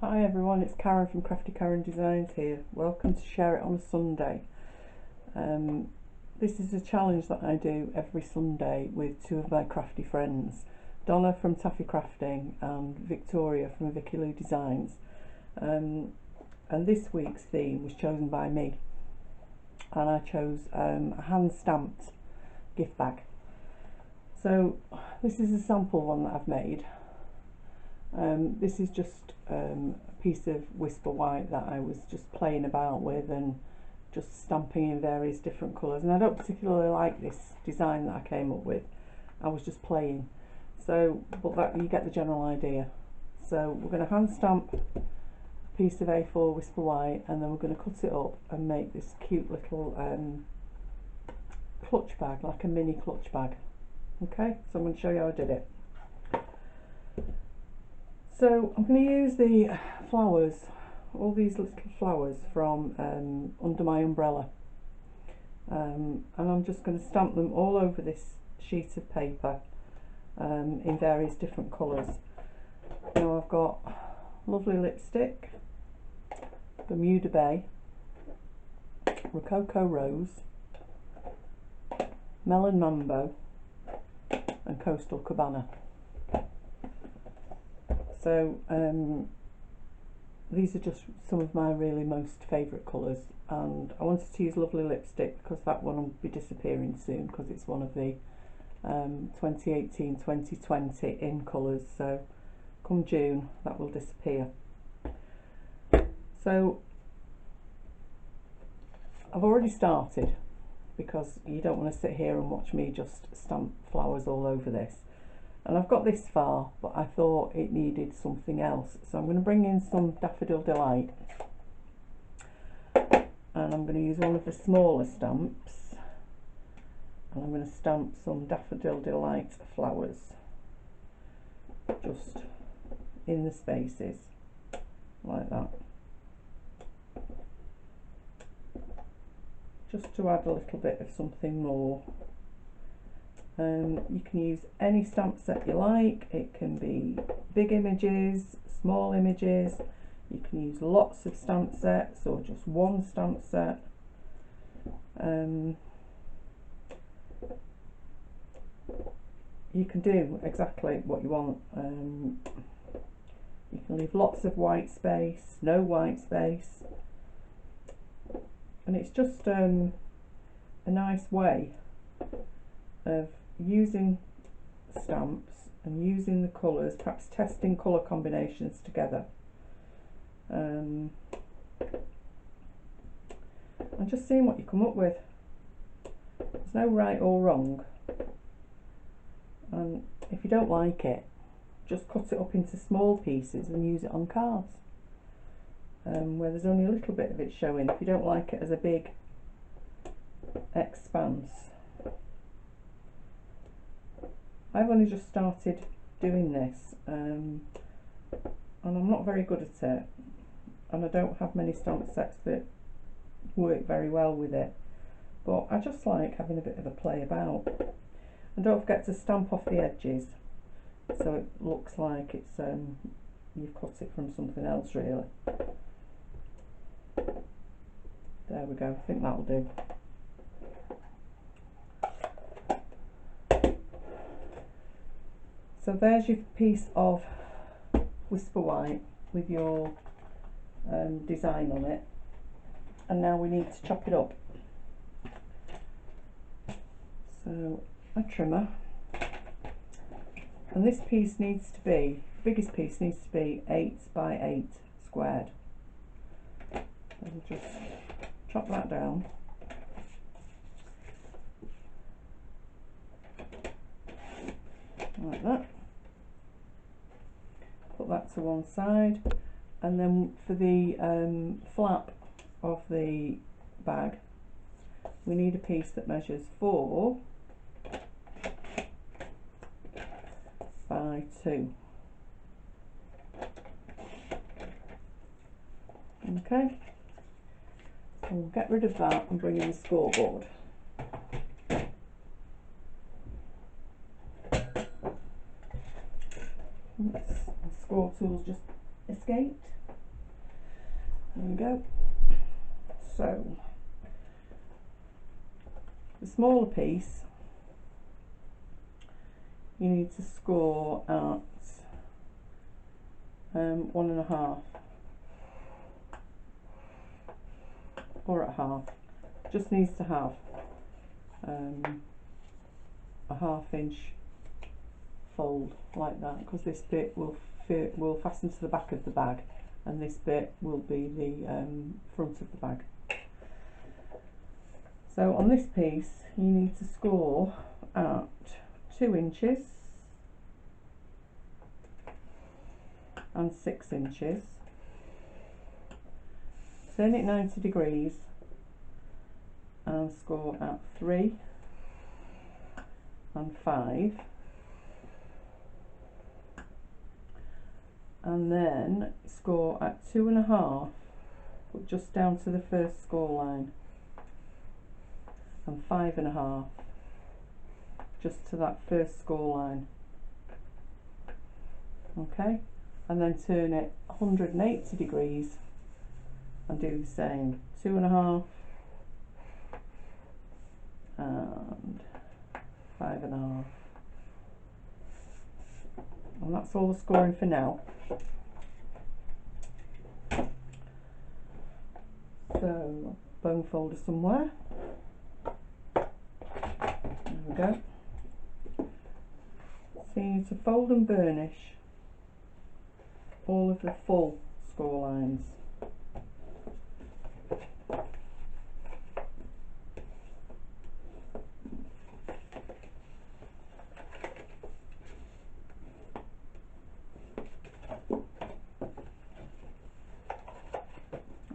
Hi everyone, it's Karen from Craftykarendesigns here. Welcome to Share It on a Sunday. This is a challenge that I do every Sunday with two of my crafty friends, Donna from Taffy Crafting and Victoria from Vicky Lou Designs. And this week's theme was chosen by me, and I chose a hand-stamped gift bag. So this is a sample one that I've made. This is just a piece of Whisper White that I was just playing about with and just stamping in various different colours, and I don't particularly like this design that I came up with. I was just playing, so but that you get the general idea. So we're going to hand stamp a piece of A4 Whisper White, and then we're going to cut it up and make this cute little clutch bag, like a mini clutch bag. Okay, so I'm going to show you how I did it. So I'm going to use the flowers, all these little flowers from under my umbrella, and I'm just going to stamp them all over this sheet of paper in various different colours. Now I've got lovely lipstick, Bermuda Bay, Rococo Rose, Melon Mambo and Coastal Cabana. So these are just some of my really most favourite colours, and I wanted to use lovely lipstick because that one will be disappearing soon because it's one of the 2018-2020 in colours, so come June that will disappear. So I've already started because you don't want to sit here and watch me just stamp flowers all over this. And I've got this far, but I thought it needed something else. So I'm going to bring in some Daffodil Delight. And I'm going to use one of the smaller stamps. And I'm going to stamp some Daffodil Delight flowers. Just in the spaces, like that. Just to add a little bit of something more. You can use any stamp set you like. It can be big images, small images. You can use lots of stamp sets or just one stamp set. You can do exactly what you want. You can leave lots of white space, no white space, and it's just a nice way of using stamps and using the colours, perhaps testing colour combinations together, and just seeing what you come up with. There's no right or wrong, and if you don't like it, just cut it up into small pieces and use it on cards where there's only a little bit of it showing, if you don't like it as a big expanse. I've only just started doing this, and I'm not very good at it, and I don't have many stamp sets that work very well with it, but I just like having a bit of a play about. And don't forget to stamp off the edges so it looks like it's you've cut it from something else really. There we go, I think that'll do. So there's your piece of Whisper White with your design on it, and now we need to chop it up. So a trimmer, and this piece needs to be, the biggest piece needs to be 8 by 8 squared. I'll just chop that down. Like that. Put that to one side, and then for the flap of the bag we need a piece that measures 4 by 2. Okay, so we'll get rid of that and bring in the scoreboard. Oops, the score tool's just escaped. There we go. So the smaller piece you need to score at 1.5 or at half. Just needs to have a 1/2 inch fold like that, because this bit will fasten to the back of the bag and this bit will be the front of the bag. So on this piece you need to score at 2 inches and 6 inches, turn it 90 degrees and score at 3 and 5, and then score at 2.5, but just down to the first score line, and 5.5 just to that first score line. Okay, and then turn it 180 degrees and do the same, 2.5 and 5.5, and that's all the scoring for now. So bone folder somewhere, there we go. So you need to fold and burnish all of the full score lines.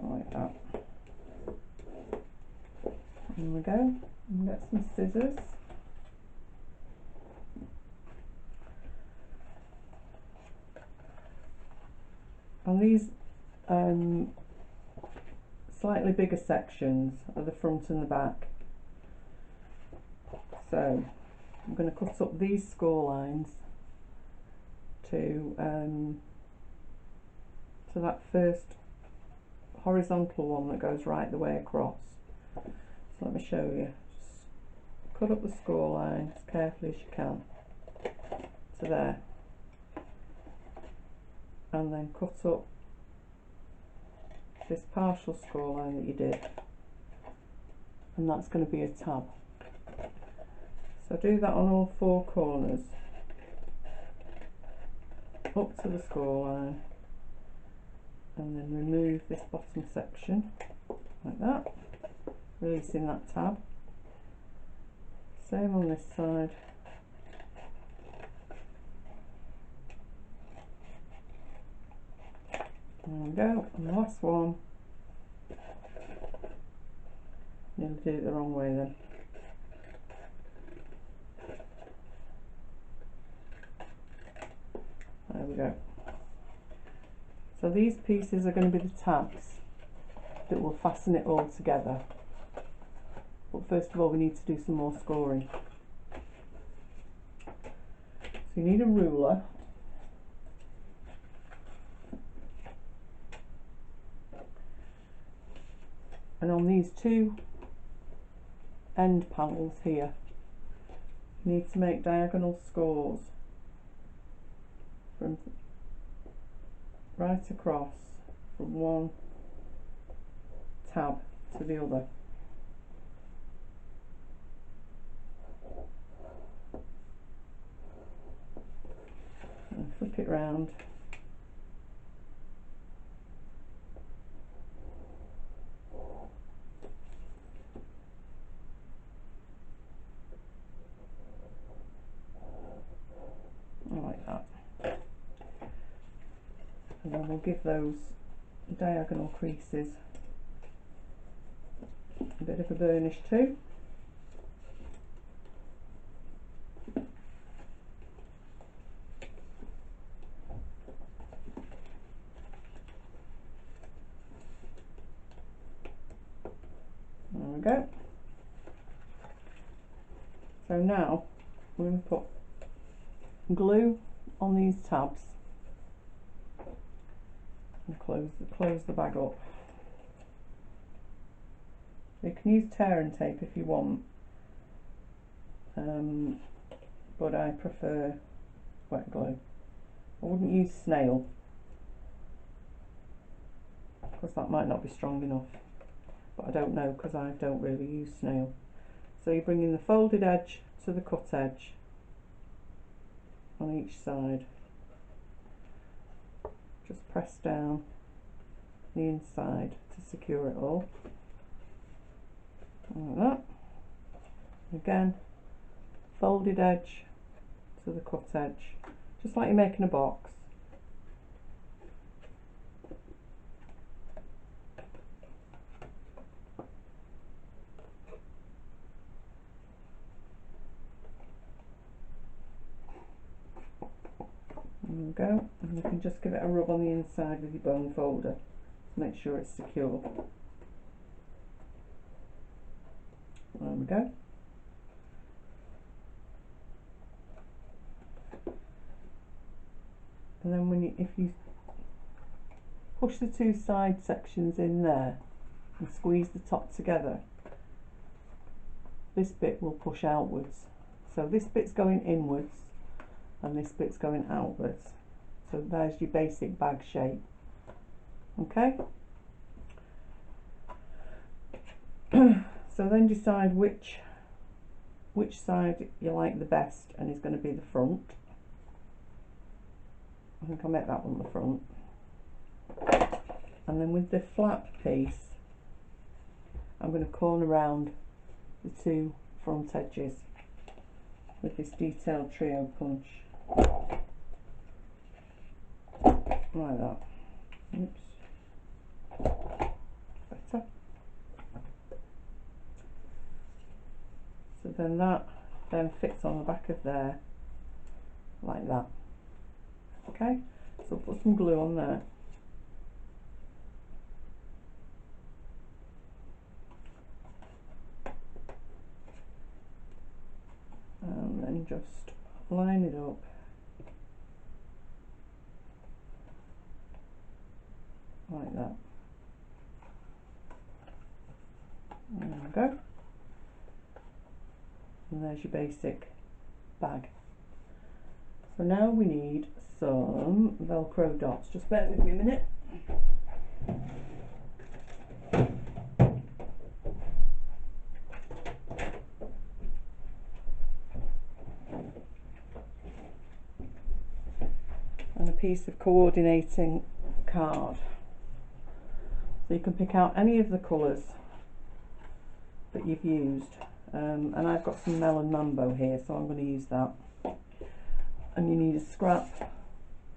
Like that. There we go. And get some scissors. And these slightly bigger sections are the front and the back. So I'm going to cut up these score lines to that first horizontal one that goes right the way across. So let me show you. Just cut up the score line as carefully as you can to there, and then cut up this partial score line that you did, and that's going to be a tab. So do that on all 4 corners, up to the score line, and then remove this bottom section like that, releasing that tab. Same on this side. There we go, and the last one. Nearly did it the wrong way then. There we go. So these pieces are going to be the tabs that will fasten it all together. But first of all we need to do some more scoring. So you need a ruler. And on these 2 end panels here, you need to make diagonal scores from right across from one tab to the other. And flip it round. Like that. And then we'll give those diagonal creases a bit of a burnish too. There we go. So now we're going to put glue on these tabs and close the bag up. You can use tear and tape if you want, but I prefer wet glue. I wouldn't use snail because that might not be strong enough, but I don't know because I don't really use snail. So you're bringing the folded edge to the cut edge on each side. Just press down the inside to secure it all, like that. Again, folded edge to the cut edge, just like you're making a box. There we go, and you can just give it a rub on the inside with your bone folder to make sure it's secure. There we go. And then if you push the two side sections in there and squeeze the top together, this bit will push outwards. So this bit's going inwards and this bit's going outwards. So there's your basic bag shape. Okay? So then decide which side you like the best and is going to be the front. I think I'll make that one the front. And then with the flap piece, I'm going to corner round the two front edges with this detailed trio punch. Like that. Oops. Better. So then that fits on the back of there, like that. Okay, so put some glue on there. And then just line it up like that. There we go. And there's your basic bag. So now we need some Velcro dots. Just bear with me a minute. And a piece of coordinating card. So you can pick out any of the colours that you've used. And I've got some Melon Mambo here, so I'm going to use that. And you need a scrap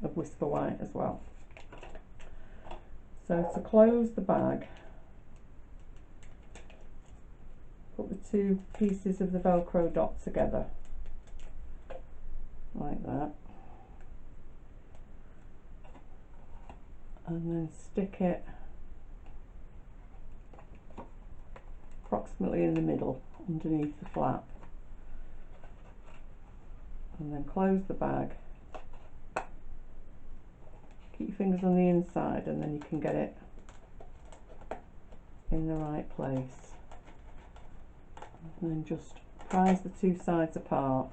of Whisper White as well. So to close the bag, put the two pieces of the Velcro dot together, like that. And then stick it approximately in the middle, underneath the flap. And then close the bag. Keep your fingers on the inside and then you can get it in the right place. And then just prise the two sides apart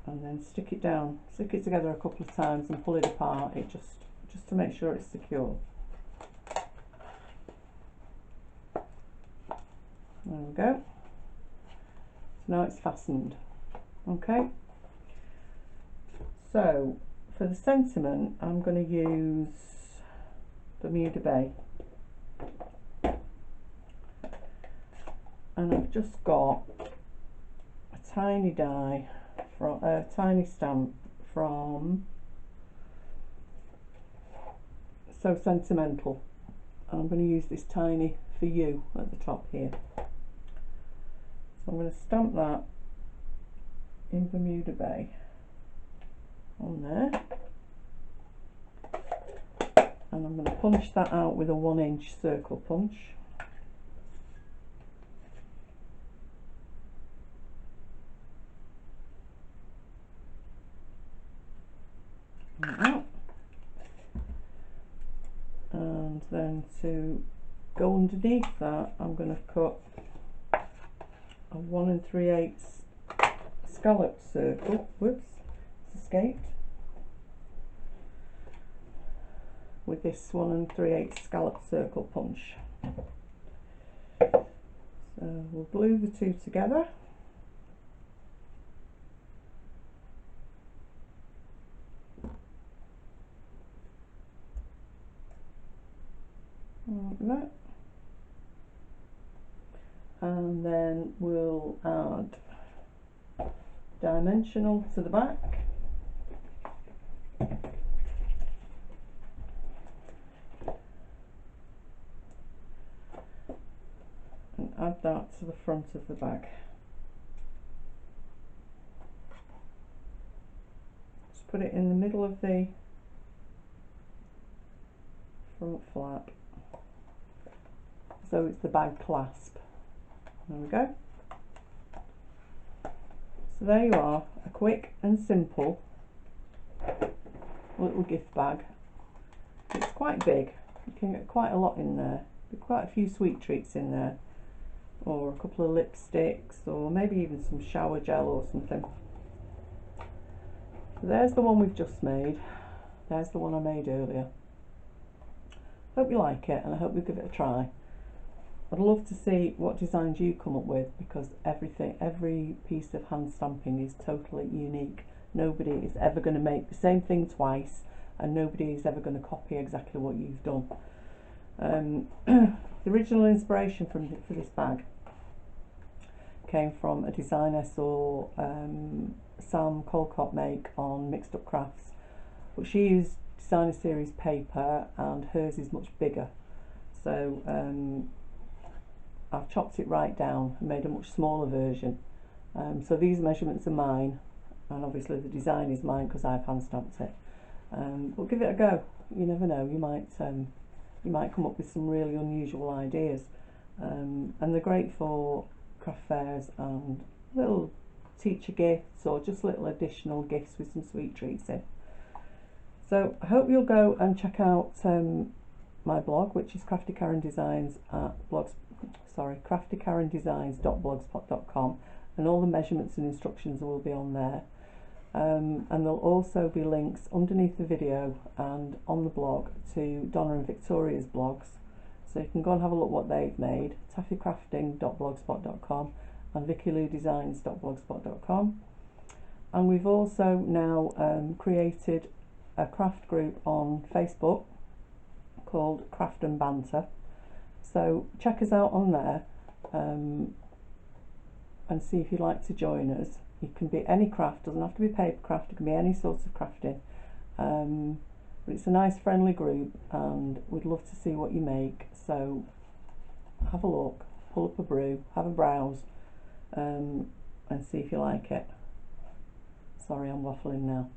and then stick it down. Stick it together a couple of times and pull it apart, just to make sure it's secure. There we go. So now it's fastened. Okay, so for the sentiment I'm going to use Bermuda Bay, and I've just got a tiny die from a tiny stamp from So Sentimental. I'm going to use this tiny for you at the top here. So I'm going to stamp that in Bermuda Bay on there, and I'm going to punch that out with a 1-inch circle punch. Like that. And then to go underneath that, I'm going to cut a 1 3/8 scallop circle. Whoops, it's escaped. With this 1 3/8 scallop circle punch. So we'll glue the two together. Like that. And then we'll add dimensional to the back. And add that to the front of the bag. Just put it in the middle of the front flap, so it's the bag clasp. There we go. So there you are, a quick and simple little gift bag. It's quite big, you can get quite a lot in there. There's quite a few sweet treats in there, or a couple of lipsticks, or maybe even some shower gel or something. So there's the one we've just made. There's the one I made earlier. Hope you like it, and I hope you give it a try. I'd love to see what designs you come up with, because every piece of hand stamping is totally unique. Nobody is ever going to make the same thing twice, and nobody is ever going to copy exactly what you've done. The original inspiration for this bag came from a design I saw Sam Colcott make on Mixed Up Crafts, but she used designer series paper and hers is much bigger, so I've chopped it right down and made a much smaller version. So these measurements are mine, and obviously the design is mine because I've hand stamped it. But give it a go. You never know, you might come up with some really unusual ideas, and they're great for craft fairs and little teacher gifts, or just little additional gifts with some sweet treats in. So I hope you'll go and check out my blog, which is Craftykarendesigns at craftykarendesigns.blogspot.com, and all the measurements and instructions will be on there. And there'll also be links underneath the video and on the blog to Donna and Victoria's blogs, so you can go and have a look what they've made, taffycrafting.blogspot.com and vickyloudesigns.blogspot.com. And we've also now created a craft group on Facebook called Craft and Banter, so check us out on there and see if you'd like to join us. It can be any craft, doesn't have to be paper craft, it can be any sorts of crafting, but it's a nice friendly group and we'd love to see what you make. So have a look, pull up a brew, have a browse, and see if you like it. Sorry, I'm waffling now.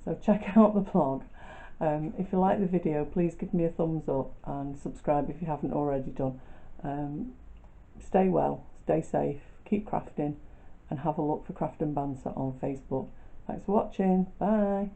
So check out the blog. If you like the video, please give me a thumbs up and subscribe if you haven't already done. Stay well, stay safe, keep crafting, and have a look for Craft and Banter on Facebook. Thanks for watching, bye.